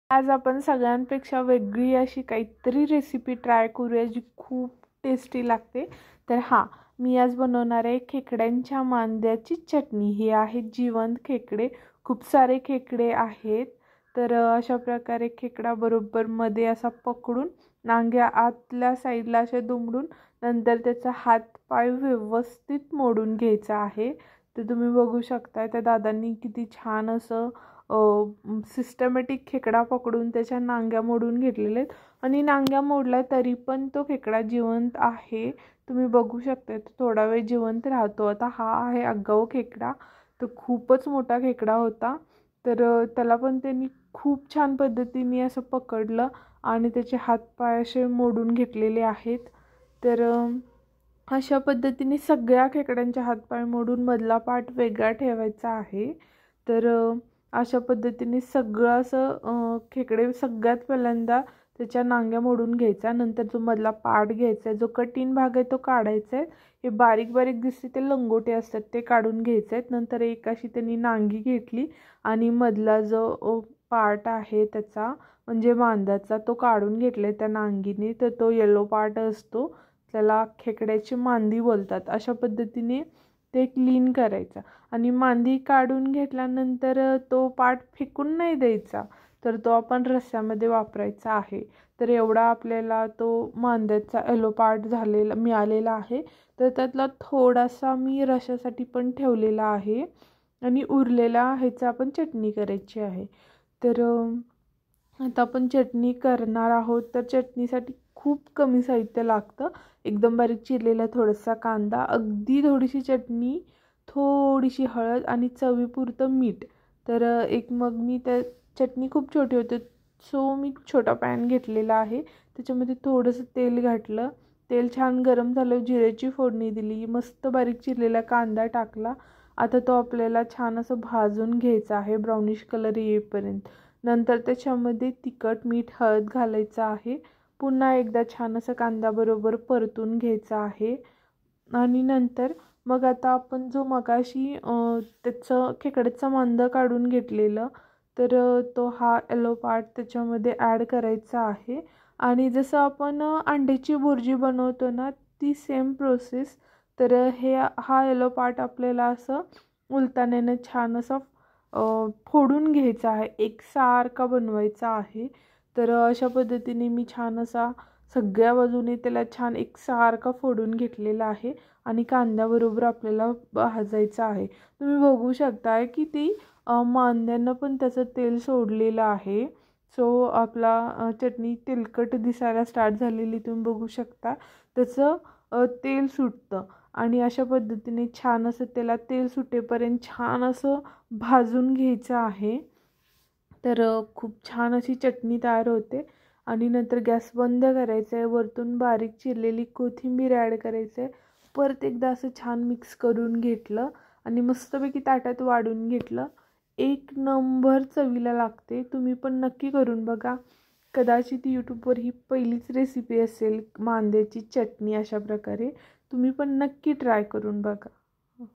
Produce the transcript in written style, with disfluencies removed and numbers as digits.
आज आपण सगळ्यांपेक्षा वेगळी अशी काहीतरी रेसिपी ट्राय करूया जी खूप टेस्टी लागते। तर मी आज बनवणार आहे खेकड्यांच्या मांद्याची चटणी। ही आहे जिवंत खेकडे, खूप सारे खेकडे आहेत। तर अशा प्रकारे खेकडा बरोबर मध्ये असा पकडून नांग्या आतल्या साईडला असे दुमडून नंतर त्याचा हात पाय व्यवस्थित मोडून घ्यायचा आहे। तर तुम्ही बघू शकता त्या दादांनी किती छान असं सिस्टमॅटिक खेकडा पकडून त्याच्या नांग्या मोडून घेतलेले आहेत आणि नांग्या मोडल्या तरी पण तो खेकडा जिवंत आहे। तुम्ही बघू शकता तो थोडा वेळ जिवंत राहतो। आता हा आहे आगाऊ खेकडा, तो खूपच मोठा खेकडा होता। तर त्याला पण त्यांनी खूप छान पद्धतीने असं पकडलं आणि त्याचे हात पाय असे मोडून घेतलेले आहेत। तर अशा पद्धतीने सगळ्या खेकड्यांचे हात पाय मोडून मधला पार्ट वेगळा ठेवायचा आहे। तर अशा पद्धतीने सगळं असं खेकडे सगळ्यात पहिल्यांदा त्याच्या नांग्या मोडून घ्यायचा, नंतर जो मधला पार्ट घ्यायचा, जो कठीण भाग आहे तो काढायचा आहे। हे बारीक बारीक दिसते ते लंगोटे असतात ते काढून घ्यायचे आहेत। नंतर एक अशी त्यांनी नांगी घेतली आणि मधला जो पार्ट आहे त्याचा म्हणजे मांद्याचा तो काढून घेतलाय त्या नांगीने। तर तो येलो पार्ट असतो त्याला खेकड्याची मांदी बोलतात। अशा पद्धतीने ते क्लीन करायचा आणि मांदी काढून घेतल्यानंतर तो पार्ट फेकून नाही द्यायचा, तर तो आपण रस्स्यामध्ये वापरायचा आहे। तर एवढा आपल्याला तो मांद्याचा येलो पार्ट झालेला मिळालेला आहे। तर त्यातला थोडासा मी रशासाठी पण ठेवलेला आहे आणि उरलेला ह्याचा आपण चटणी करायची आहे। तर आता आपण चटणी करणार आहोत। तर चटणीसाठी खूप कमी साहित्य लागतं। एकदम बारीक चिरलेला थोडासा कांदा, अगदी थोडीशी चटणी, थोडीशी हळद आणि चवीपुरतं मीठ। तर एक मग मी त्या चटणी खूप छोटी होते सो मी छोटा पॅन घेतलेला आहे, त्याच्यामध्ये थोडंसं तेल घातलं। तेल छान गरम झालं, जिऱ्याची फोडणी दिली, मस्त बारीक चिरलेला कांदा टाकला। आता तो आपल्याला छान असं भाजून घ्यायचा आहे ब्राउनिश कलर येईपर्यंत। नंतर त्याच्यामध्ये तिखट मीठ हळद घालायचं आहे। पुन्हा एकदा छान असं कांद्याबरोबर परतून घ्यायचं आहे आणि नंतर मग आता आपण जो मगाशी त्याचं खेकड्याचा मांदा काढून घेतलेलं, तर तो हा येलो पार्ट त्याच्यामध्ये ॲड करायचा आहे। आणि जसं आपण अंड्याची बुर्जी बनवतो ना ती सेम प्रोसेस। तर हा येलो पार्ट आपल्याला असं उलताण्याने छान असं फोडून घ्यायचा आहे, एकसारखा बनवायचा आहे। तर अशा पद्धतीने मी छान असा सगळ्या बाजूने त्याला छान एकसारखा फोडून घेतलेला आहे आणि कांद्याबरोबर आपल्याला भाजायचं आहे। तुम्ही बघू शकताय की ती मांद्यानं पण त्याचं तेल सोडलेलं आहे। सो आपला चटणी तेलकट दिसायला स्टार्ट झालेली तुम्ही बघू शकता, त्याचं तेल सुटतं आणि अशा पद्धतीने छान असं त्याला तेल सुटेपर्यंत छान असं भाजून घ्यायचं आहे। तर खूप छान अशी चटणी तयार होते आणि नंतर गॅस बंद करायचा आहे, वरतून बारीक चिरलेली कोथिंबीर ॲड करायचं आहे। परत एकदा असं छान मिक्स करून घेतलं आणि मस्तपैकी ताटात वाढून घेतलं। एक नंबर चवीला लागते, तुम्ही पण नक्की करून बघा। कदाचित यूट्यूबवर ही पहिलीच रेसिपी असेल मांद्याची चटणी अशा प्रकारे, तुम्ही पण नक्की ट्राय करून बघा।